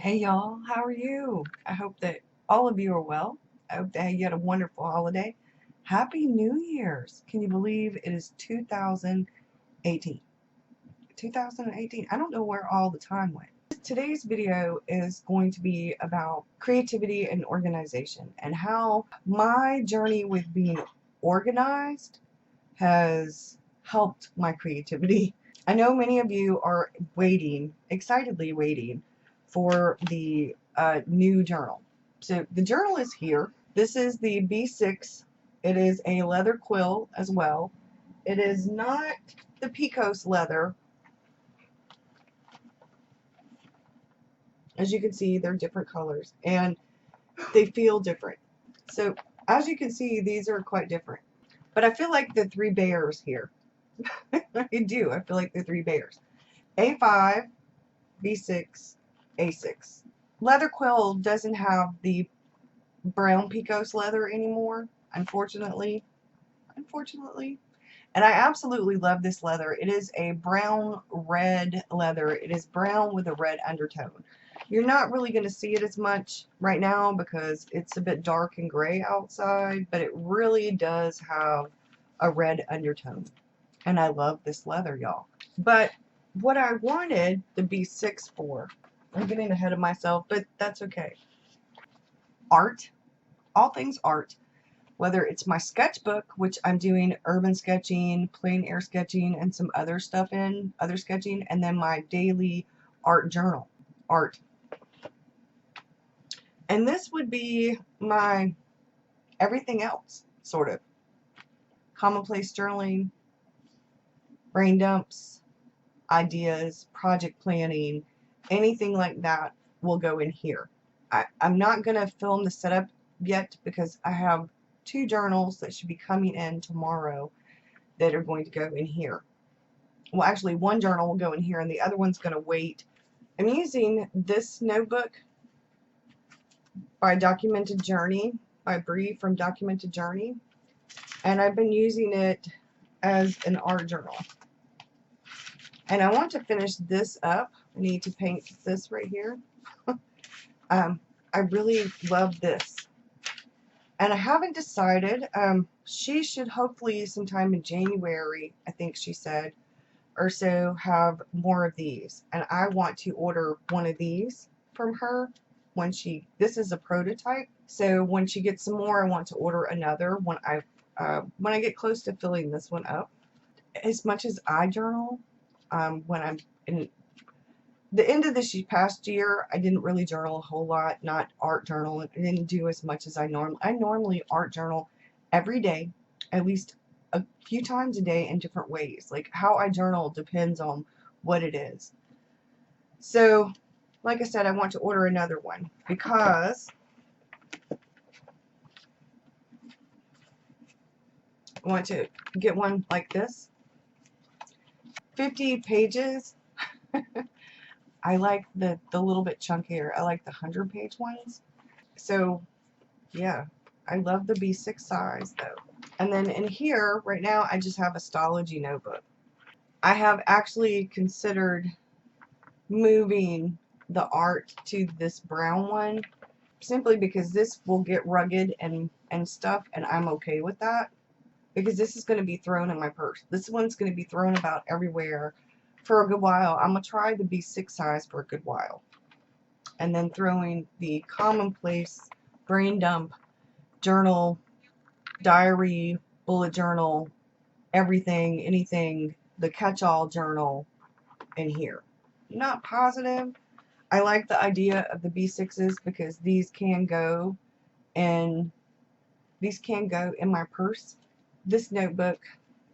Hey y'all, how are you? I hope that all of you are well. I hope that you had a wonderful holiday. Happy New Year's. Can you believe it is 2018? 2018. I don't know where all the time went. Today's video is going to be about creativity and organization and how my journey with being organized has helped my creativity. I know many of you are waiting, excitedly waiting, for the new journal. So the journal is here. This is the B6. It is a leather quill as well. It is not the Picos leather. As you can see, they're different colors and they feel different. So as you can see, these are quite different. But I feel like the three bears here. I do. I feel like the three bears. A5, B6, A6. Leather quill doesn't have the brown Picos leather anymore, unfortunately. And I absolutely love this leather. It is a brown red leather. It is brown with a red undertone. You're not really going to see it as much right now because it's a bit dark and gray outside, but it really does have a red undertone. And I love this leather, y'all. But what I wanted the B6 for, I'm getting ahead of myself, but that's okay. Art, all things art. Whether it's my sketchbook, which I'm doing urban sketching, plein air sketching, and some other stuff in, other sketching, and then my daily art journal, art. And this would be my everything else, sort of. Commonplace journaling, brain dumps, ideas, project planning, anything like that will go in here. I'm not going to film the setup yet because I have two journals that should be coming in tomorrow that are going to go in here. Well, actually, one journal will go in here and the other one's going to wait. I'm using this notebook by Documented Journey, by Bree from Documented Journey, and I've been using it as an art journal. And I want to finish this up. I need to paint this right here. I really love this. And I haven't decided. She should hopefully sometime in January, I think she said, or so, have more of these. And I want to order one of these from her when this is a prototype. So when she gets some more, I want to order another when I get close to filling this one up. As much as I journal, when I'm in the end of this past year, I didn't really journal a whole lot, not art journal. I didn't do as much as I normally art journal every day, at least a few times a day in different ways. Like how I journal depends on what it is. So, like I said, I want to order another one because I want to get one like this. 50 pages. I like the little bit chunkier. I like the 100-page ones. So, yeah, I love the B6 size though. And then in here, right now, I just have a Stology notebook. I have actually considered moving the art to this brown one simply because this will get rugged and stuff, and I'm okay with that because this is going to be thrown in my purse. This one's going to be thrown about everywhere for a good while. I'm going to try the B6 size for a good while. And then throwing the commonplace brain dump journal, diary, bullet journal, everything, anything, the catch-all journal in here. Not positive. I like the idea of the B6s because these can go in my purse. This notebook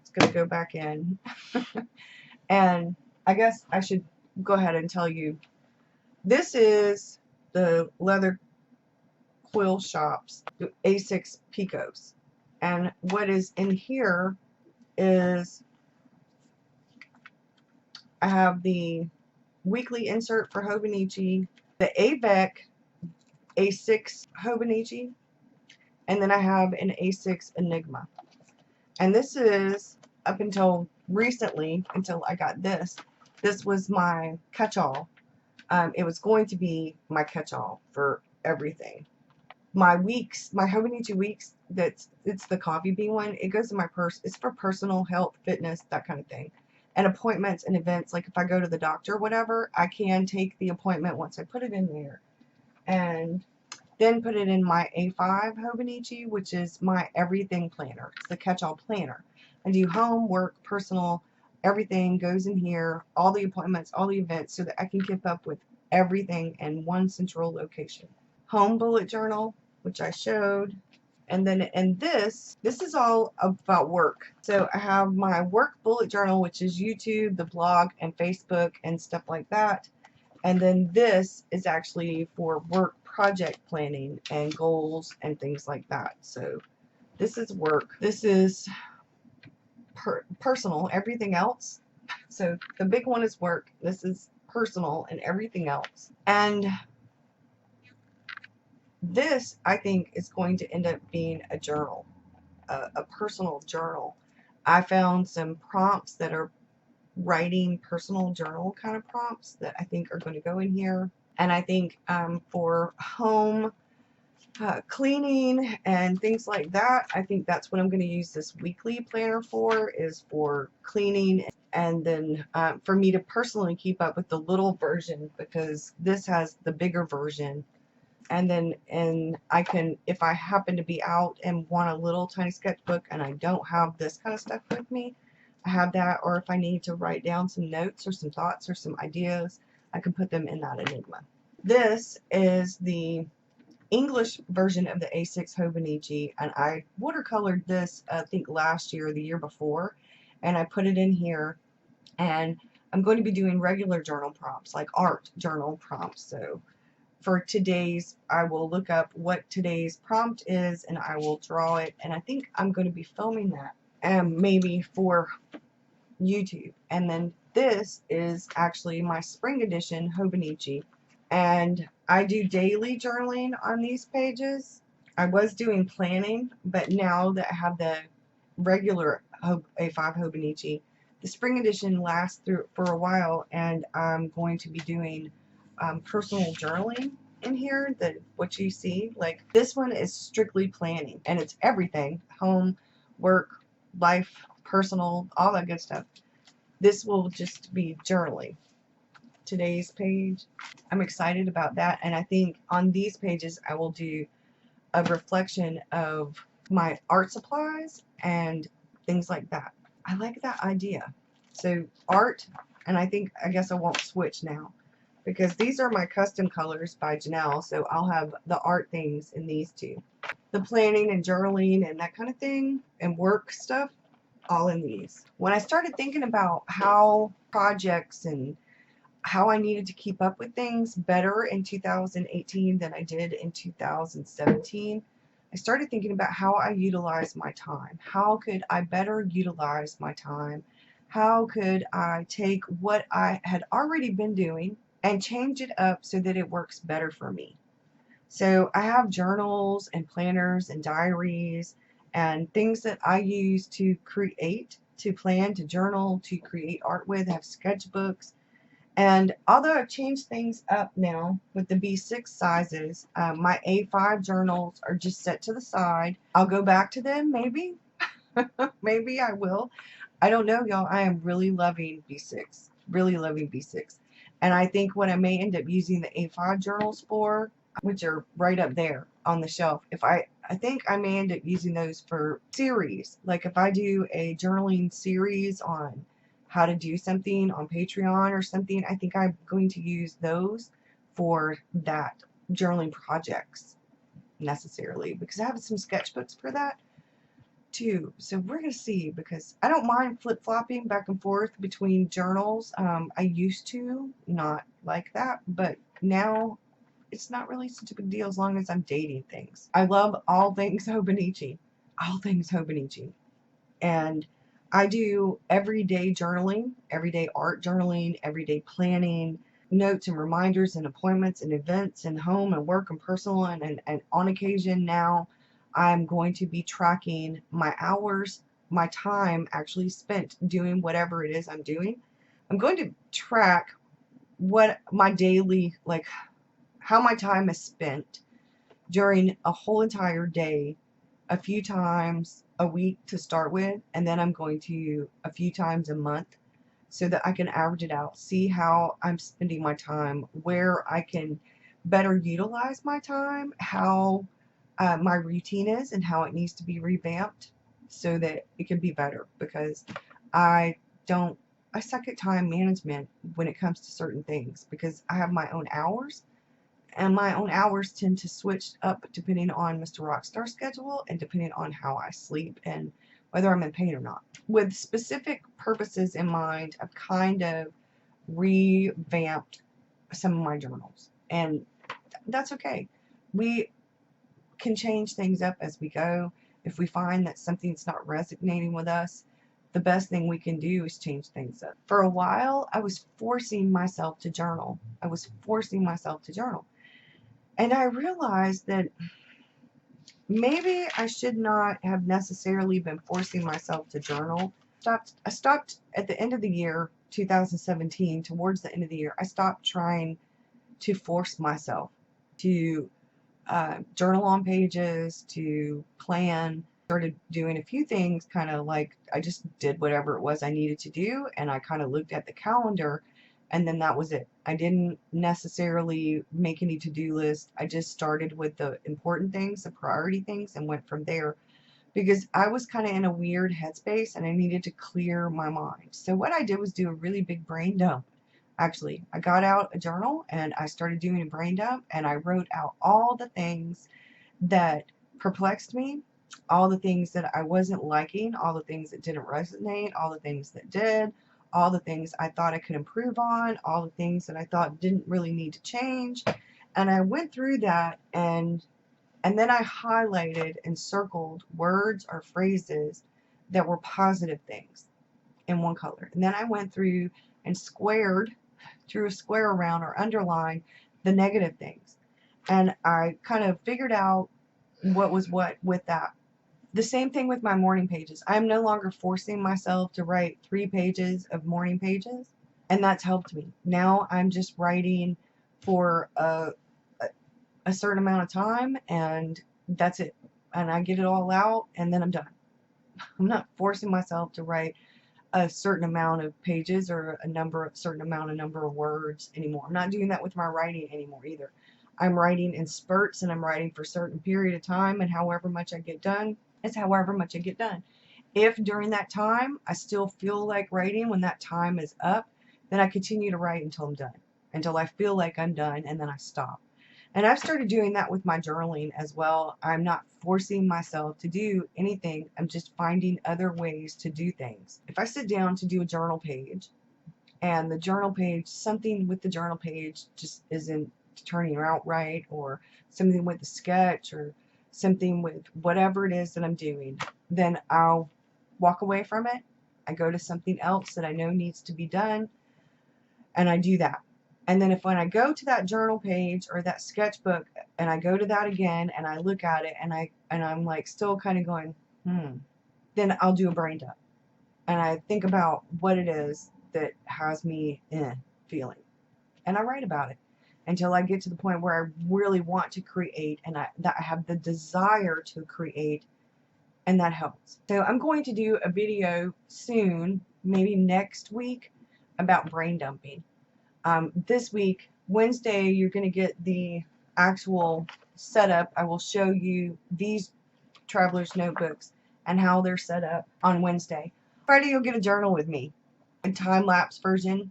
is going to go back in. And I guess I should go ahead and tell you, this is the Leather Quill Shoppe's A6 Picos. And what is in here is I have the weekly insert for Hobonichi, the AVEC A6 Hobonichi, and then I have an A6 Enigma. And this is, up until recently, until I got this was my catch-all It was going to be my catch-all for everything. My weeks, my Hobonichi weeks, it's the coffee bean one. It goes in my purse. It's for personal health, fitness, that kind of thing. And appointments and events, like if I go to the doctor or whatever, I can take the appointment once I put it in there. And then put it in my A5 Hobonichi, which is my everything planner. It's the catch-all planner. I do home, work, personal, everything goes in here, all the appointments, all the events, so that I can keep up with everything in one central location. Home bullet journal, which I showed. And then in this is all about work. So I have my work bullet journal, which is YouTube, the blog, and Facebook, and stuff like that. And then this is actually for work project planning and goals and things like that. So this is work. This is personal, everything else. So the big one is work. This is personal and everything else. And this, I think, is going to end up being a journal, a personal journal. I found some prompts that are writing personal journal kind of prompts that I think are going to go in here. And I think for home cleaning and things like that, I think that's what I'm going to use this weekly planner for, is for cleaning. And then for me to personally keep up with the little version, because this has the bigger version. And then I can, if I happen to be out and want a little tiny sketchbook and I don't have this kind of stuff with me, I have that. Or if I need to write down some notes or some thoughts or some ideas, I can put them in that Enigma. This is the English version of the A6 Hobonichi, and I watercolored this I think last year or the year before, and I put it in here. And I'm going to be doing regular journal prompts, like art journal prompts. So for today's, I will look up what today's prompt is and I will draw it, and I think I'm going to be filming that maybe for YouTube. And then this is actually my spring edition Hobonichi, and I do daily journaling on these pages. I was doing planning, but now that I have the regular A5 Hobonichi, the spring edition lasts through for a while, and I'm going to be doing personal journaling in here. That what you see, like this one is strictly planning, and it's everything: home, work, life, personal, all that good stuff. This will just be journaling. Today's page, I'm excited about that, and I think on these pages I will do a reflection of my art supplies and things like that. I like that idea. So art, and I guess I won't switch now, because these are my custom colors by Janelle, so I'll have the art things in these two. The planning and journaling and that kind of thing, and work stuff, all in these. When I started thinking about how projects and how I needed to keep up with things better in 2018 than I did in 2017, I started thinking about how I utilize my time. How could I better utilize my time? How could I take what I had already been doing and change it up so that it works better for me? So I have journals and planners and diaries and things that I use to create, to plan, to journal, to create art with. I have sketchbooks. And although I've changed things up now with the B6 sizes, my A5 journals are just set to the side. I'll go back to them, maybe. Maybe I will. I don't know, y'all. I am really loving B6. Really loving B6. And I think what I may end up using the A5 journals for, which are right up there on the shelf, I think I may end up using those for series. Like if I do a journaling series on how to do something on Patreon or something, I think I'm going to use those for that journaling projects necessarily, because I have some sketchbooks for that too. So we're going to see, because I don't mind flip-flopping back and forth between journals. I used to not like that, but now it's not really such a big deal as long as I'm dating things. I love all things Hobonichi. All things Hobonichi. And I do everyday journaling, everyday art journaling, everyday planning, notes and reminders and appointments and events and home and work and personal, and on occasion now I'm going to be tracking my hours, my time actually spent doing whatever it is I'm doing. I'm going to track what my daily, like how my time is spent during a whole entire day, a few times a week to start with, and then I'm going to a few times a month so that I can average it out, see how I'm spending my time, where I can better utilize my time, how my routine is and how it needs to be revamped so that it can be better, because I don't I suck at time management when it comes to certain things because I have my own hours, and my own hours tend to switch up depending on Mr. Rockstar's schedule and depending on how I sleep and whether I'm in pain or not. With specific purposes in mind, I've kind of revamped some of my journals, and that's okay. We can change things up as we go. If we find that something's not resonating with us, the best thing we can do is change things up. For a while, I was forcing myself to journal. And I realized that maybe I should not have necessarily been forcing myself to journal. I stopped at the end of the year, 2017, towards the end of the year, I stopped trying to force myself to journal on pages, to plan. Started doing a few things, kind of like I just did whatever it was I needed to do, and I kind of looked at the calendar, and then that was it. I didn't necessarily make any to-do list. I just started with the important things, the priority things, and went from there, because I was kind of in a weird headspace and I needed to clear my mind. So what I did was do a really big brain dump. Actually, I got out a journal and I started doing a brain dump, and I wrote out all the things that perplexed me, all the things that I wasn't liking, all the things that didn't resonate, all the things that did, all the things I thought I could improve on, all the things that I thought didn't really need to change. And I went through that, and then I highlighted and circled words or phrases that were positive things in one color. And then I went through and drew a square around or underlined the negative things. And I kind of figured out what was what with that. The same thing with my morning pages. I'm no longer forcing myself to write 3 pages of morning pages, and that's helped me. Now I'm just writing for a certain amount of time, and that's it. And I get it all out, and then I'm done. I'm not forcing myself to write a certain amount of pages or certain number of words anymore. I'm not doing that with my writing anymore either. I'm writing in spurts, and I'm writing for a certain period of time, and however much I get done is however much I get done. If during that time I still feel like writing when that time is up, then I continue to write until I'm done, until I feel like I'm done, and then I stop. And I've started doing that with my journaling as well. I'm not forcing myself to do anything. I'm just finding other ways to do things. If I sit down to do a journal page, and the journal page, something with the journal page just isn't turning out right, or something with the sketch, or something with whatever it is that I'm doing, then I'll walk away from it. I go to something else that I know needs to be done, and I do that. And then when I go to that journal page or that sketchbook, and I go to that again and I look at it, and I'm like still kind of going, then I'll do a brain dump. And I think about what it is that has me feeling. And I write about it until I get to the point where I really want to create, and that I have the desire to create, and that helps. So I'm going to do a video soon, maybe next week, about brain dumping. This week, Wednesday, you're going to get the actual setup. I will show you these traveler's notebooks and how they're set up on Wednesday. Friday, you'll get a journal with me, a time-lapse version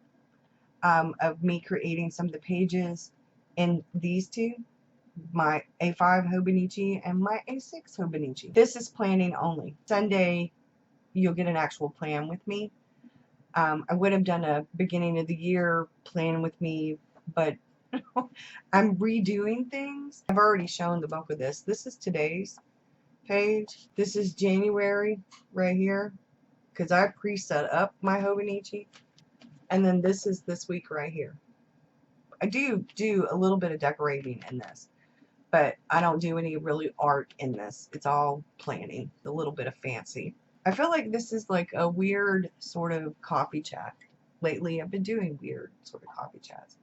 of me creating some of the pages in these two, my A5 Hobonichi and my A6 Hobonichi. This is planning only. Sunday, you'll get an actual plan with me. I would have done a beginning of the year plan with me, but I'm redoing things. I've already shown the bulk of this. This is today's page. This is January right here, because I pre-set up my Hobonichi. And then this is this week right here. I do a little bit of decorating in this, but I don't do any really art in this. It's all planning, a little bit of fancy. I feel like this is like a weird sort of coffee chat. Lately, I've been doing weird sort of coffee chats.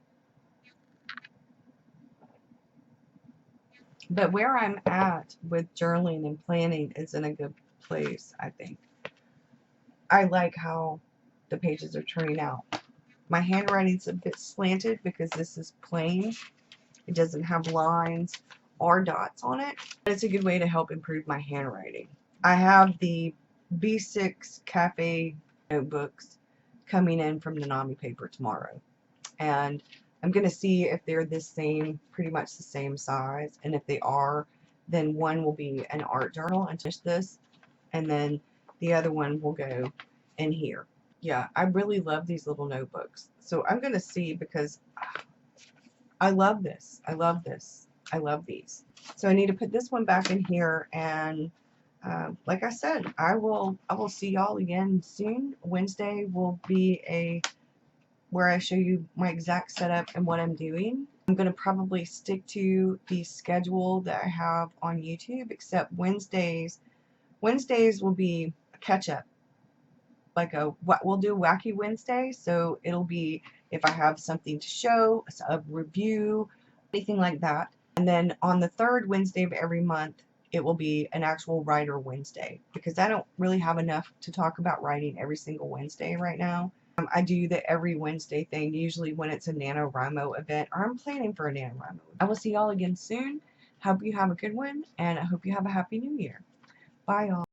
But where I'm at with journaling and planning is in a good place, I think. I like how the pages are turning out. My handwriting's a bit slanted because this is plain. It doesn't have lines or dots on it. But it's a good way to help improve my handwriting. I have the B6 Cafe notebooks coming in from Nanami Paper tomorrow. And I'm going to see if they're the same, pretty much the same size. And if they are, then one will be an art journal and finish this. And then the other one will go in here. Yeah, I really love these little notebooks. So I'm going to see because I love this. I love this. I love these. So I need to put this one back in here, and like I said, I will see y'all again soon. Wednesday will be where I show you my exact setup and what I'm doing. I'm going to probably stick to the schedule that I have on YouTube, except Wednesdays will be a catch up. Like we'll do Wacky Wednesday, so it'll be if I have something to show, a review, anything like that. And then on the third Wednesday of every month, it will be an actual Writer Wednesday, because I don't really have enough to talk about writing every single Wednesday right now. I do the every Wednesday thing, usually when it's a NaNoWriMo event, or I'm planning for a NaNoWriMo. I will see y'all again soon. Hope you have a good one, and I hope you have a Happy New Year. Bye, y'all.